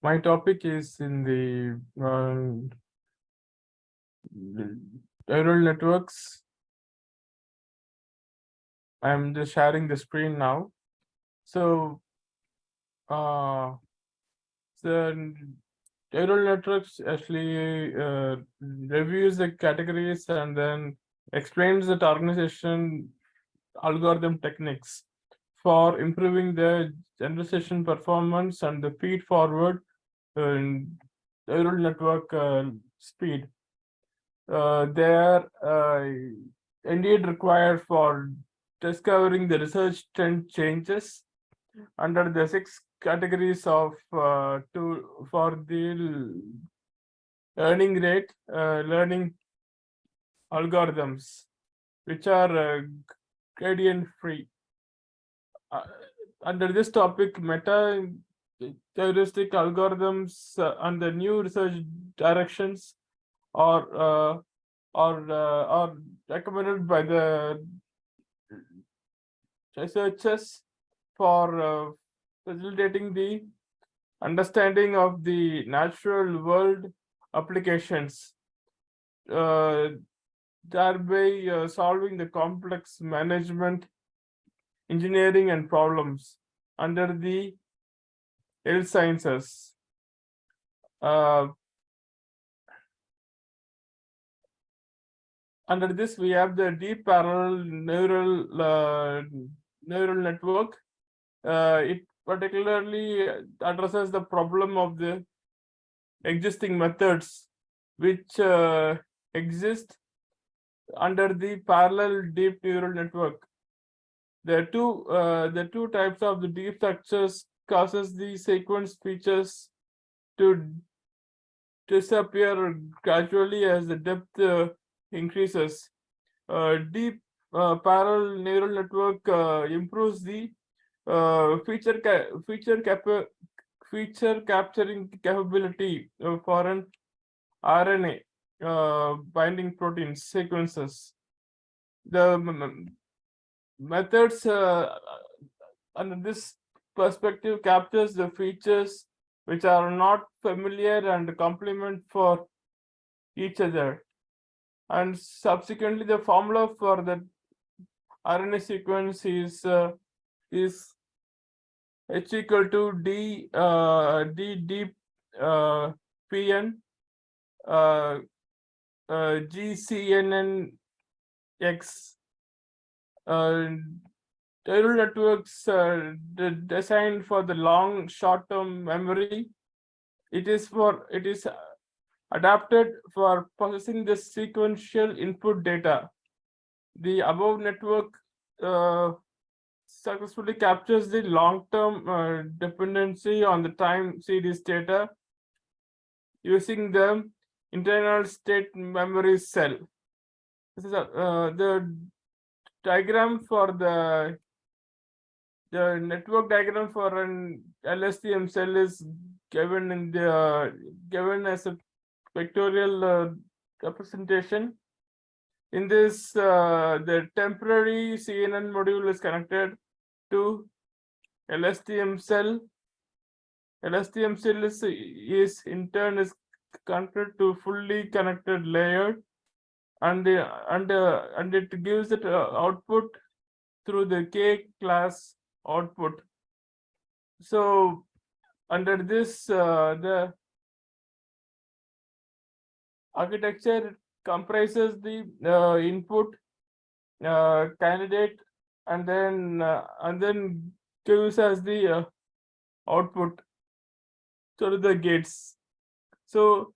My topic is in the neural networks. I'm just sharing the screen now. So, the neural networks actually reviews the categories and then explains that organization algorithm techniques for improving the generalization performance and the feed-forward neural network speed. They are indeed required for discovering the research trend changes under the 6 categories of for the learning rate learning algorithms, which are gradient free. Under this topic, metaheuristic algorithms and the new research directions are recommended by the researchers for facilitating the understanding of the natural world applications, thereby solving the complex management, engineering, and problems under the health sciences. Under this, we have the deep parallel neural network. It particularly addresses the problem of the existing methods which exist under the parallel deep neural network. The two types of the deep structures causes the sequence features to disappear gradually as the depth increases. Deep parallel neural network improves the feature capturing capability for an RNA binding protein sequences. The methods under this perspective captures the features which are not familiar and complement for each other. And subsequently, the formula for the RNA sequence is H equal to D deep PN GCNNX. Neural networks designed for the long short-term memory. It is adapted for processing the sequential input data. The above network successfully captures the long-term dependency on the time series data using the internal state memory cell. This is the diagram for the network diagram for an LSTM cell is given in the given as a vectorial representation. In this, the temporary CNN module is connected to LSTM cell. LSTM cell is in turn is connected to fully connected layer, and it gives it output through the K class output. So under this, the architecture comprises the input candidate and then gives us the output to the gates. So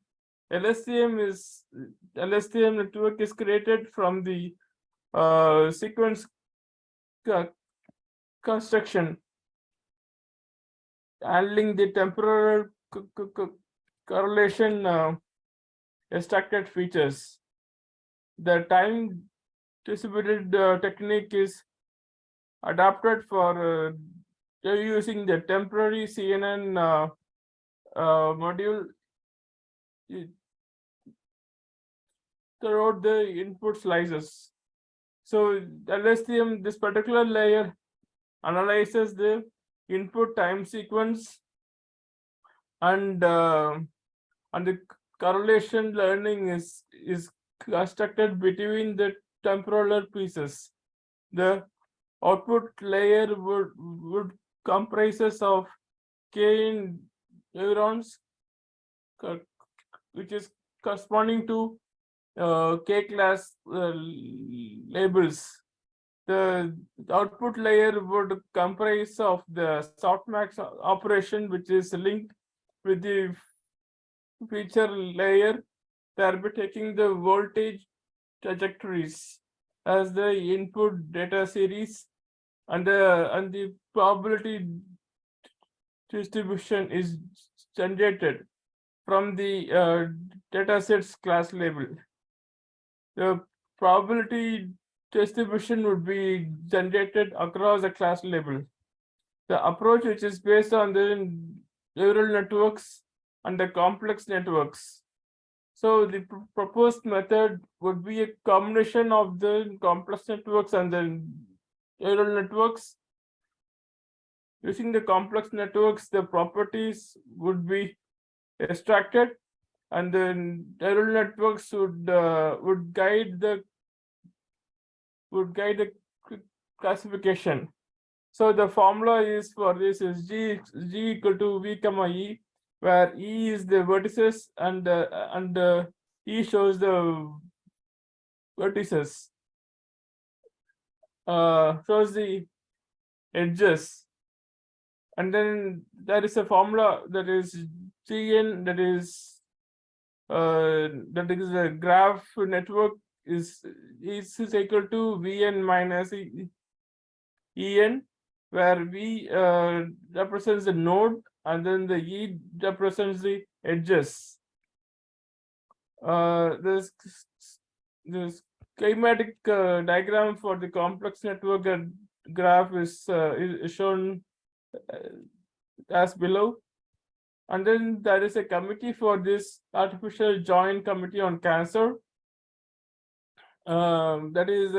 LSTM network is created from the sequence construction, handling the temporal correlation extracted features. The time distributed technique is adapted for using the temporary CNN module throughout the input slices. So LSTM, this particular layer analyzes the input time sequence and the correlation learning is constructed between the temporal pieces. The output layer would comprises of k neurons, which is corresponding to k class labels. The output layer would comprise of the softmax operation, which is linked with the feature layer, thereby taking the voltage trajectories as the input data series, and the probability distribution is generated from the datasets class label. The probability distribution would be generated across a class label. The approach, which is based on the neural networks and the complex networks. So the proposed method would be a combination of the complex networks and the neural networks. Using the complex networks, the properties would be extracted, and the neural networks would guide the classification. So the formula is for this is g equal to v comma e, where e is the vertices and e shows the vertices, shows the edges, and then there is a formula that is gn, that is a graph network is equal to vn minus en, where v represents the node and then the e represents the edges. This schematic diagram for the complex network graph is shown as below. And then there is a committee for this artificial joint committee on cancer. That is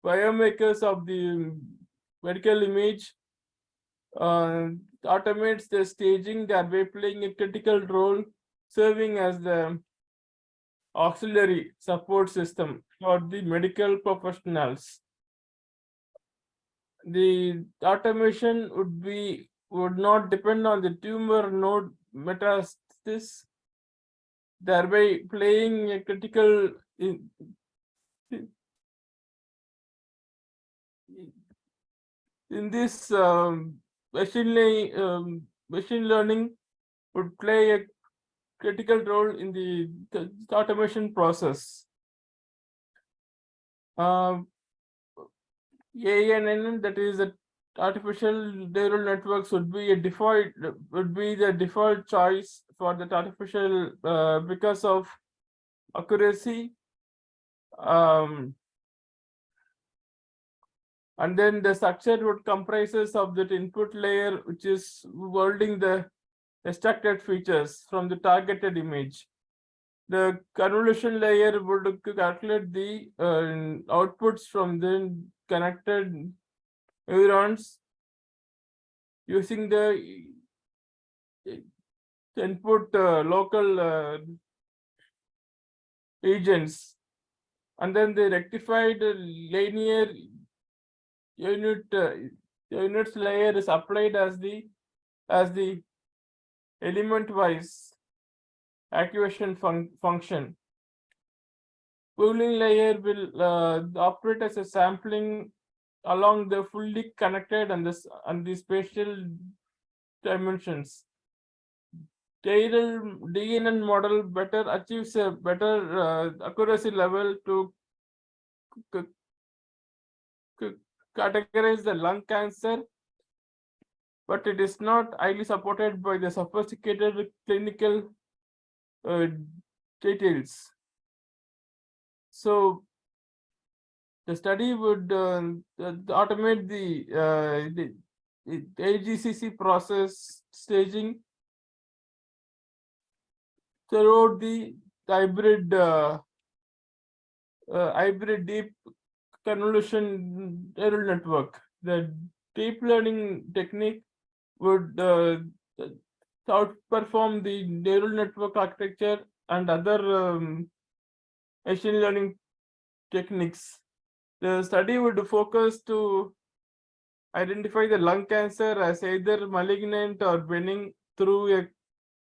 biomakers of the medical image, automates the staging, thereby playing a critical role, serving as the auxiliary support system for the medical professionals. The automation would not depend on the tumor node metastasis, thereby playing a critical in this machine learning would play a critical role in the automation process. ANN, that is the artificial neural networks, would be the default choice for that artificial because of accuracy. And then the structure would comprises of that input layer, which is holding the extracted features from the targeted image. The convolution layer would calculate the outputs from the connected neurons using the input local regions, and then the rectified linear units layer is applied as the element wise activation function. Pooling layer will operate as a sampling along the fully connected and the spatial dimensions. DNN model better achieves a better accuracy level to categorize the lung cancer, but it is not highly supported by the sophisticated clinical details. So the study would automate the AGCC process staging throughout the hybrid deep convolution neural network. The deep learning technique would outperform the neural network architecture and other machine learning techniques. The study would focus to identify the lung cancer as either malignant or benign through a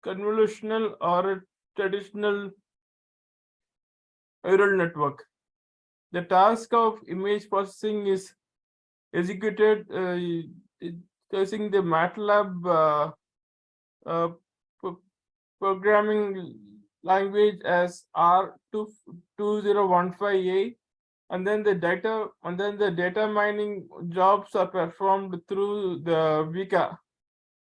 convolutional or a traditional neural network. The task of image processing is executed using the MATLAB uh, programming language as R2015A, and then the data mining jobs are performed through the Vika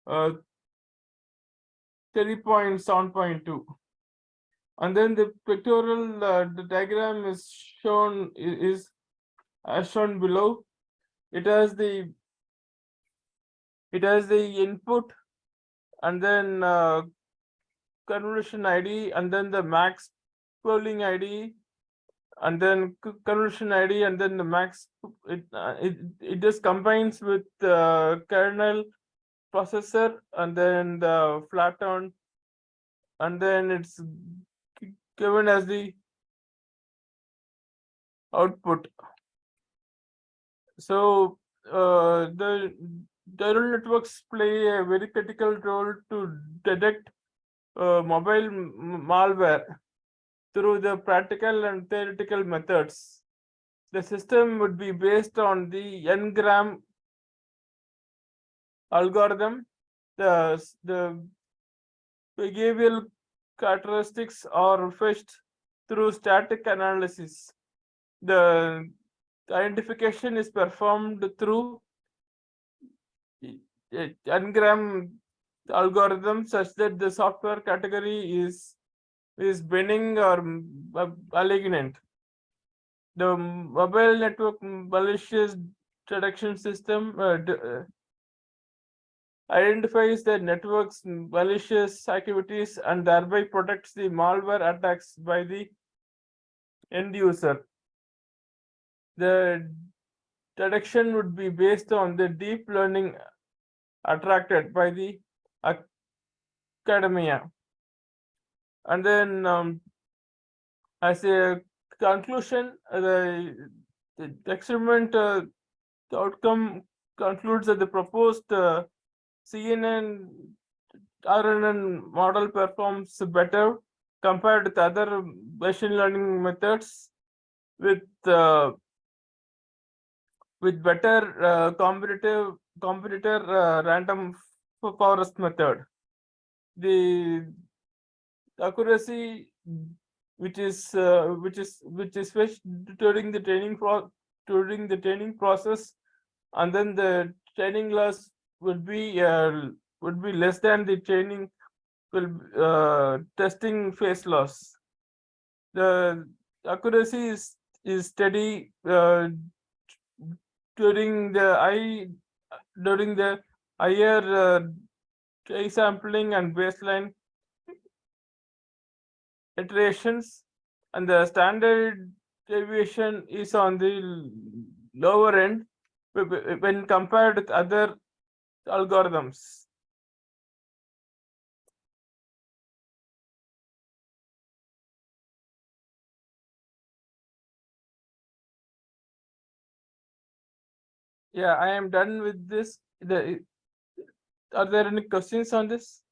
3.7.2. And then the pictorial the diagram is shown is as shown below. It has the input, and then convolution ID, and then the max polling ID, and then convolution ID, and then the max. It just combines with the kernel processor, and then the flatten, and then it's given as the output. So the neural networks play a very critical role to detect mobile malware through the practical and theoretical methods. The system would be based on the n-gram algorithm. The behavioral characteristics are fetched through static analysis. The identification is performed through n-gram algorithm such that the software category is benign or malignant. The mobile network malicious detection system identifies the network's malicious activities and thereby protects the malware attacks by the end user. The detection would be based on the deep learning attracted by the academia. And then as a conclusion, the experiment the outcome concludes that the proposed CNN-RNN model performs better compared with other machine learning methods with better competitor random forest method. The accuracy which is fetched during the training process, and then the training loss would be less than the training testing phase loss. The accuracy is steady during the higher sampling and baseline iterations, and the standard deviation is on the lower end when compared with other algorithms. Yeah, I am done with this. Are there any questions on this?